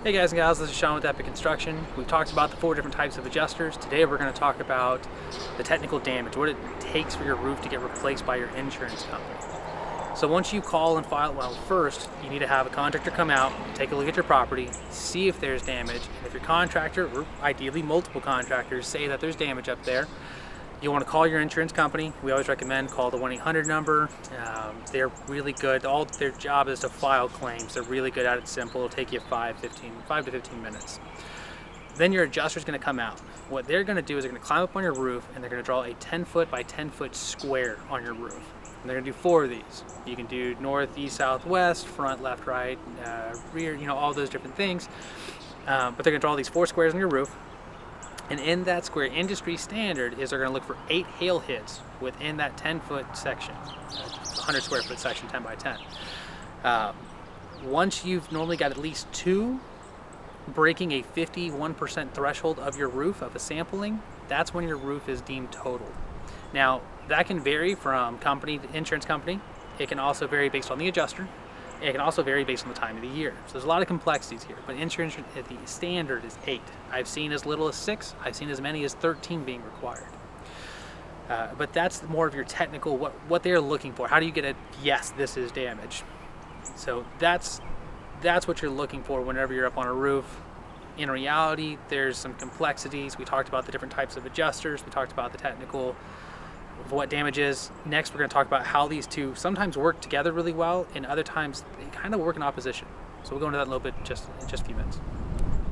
Hey guys and gals, this is Shawn with Epic Construction. We've talked about the 4 different types of adjusters. Today we're going to talk about the technical damage, what it takes for your roof to get replaced by your insurance company. So once you call and file, well, first you need to have a contractor come out, take a look at your property, see if there's damage. And if your contractor, or ideally multiple contractors, say that there's damage up there, you want to call your insurance company. We always recommend call the 1-800 number. They're really good. All their job is to file claims. They're really good at it. Simple. It'll take you 5 to 15 minutes. Then your adjuster is going to come out. What they're going to do is they're going to climb up on your roof and they're going to draw a 10-foot by 10-foot square on your roof. And they're going to do 4 of these. You can do north, east, south, west, front, left, right, rear, all those different things. But they're going to draw these 4 squares on your roof. And in that square, industry standard is they're going to look for 8 hail hits within that 10-foot section, 100 square foot section, 10 by 10. Once you've normally got at least 2 breaking a 51% threshold of your roof of a sampling, that's when your roof is deemed total. Now, that can vary from company to insurance company. It can also vary based on the adjuster. It can also vary based on the time of the year. So there's a lot of complexities here, but insurance, the standard is 8. I've seen as little as 6. I've seen as many as 13 being required. But that's more of your technical, what they're looking for. How do you get a, yes, this is damage? So that's what you're looking for whenever you're up on a roof. In reality, there's some complexities. We talked about the different types of adjusters. We talked about the technical of what damage is. Next, we're going to talk about how these two sometimes work together really well, and other times they kind of work in opposition. So we'll go into that a little bit in just a few minutes.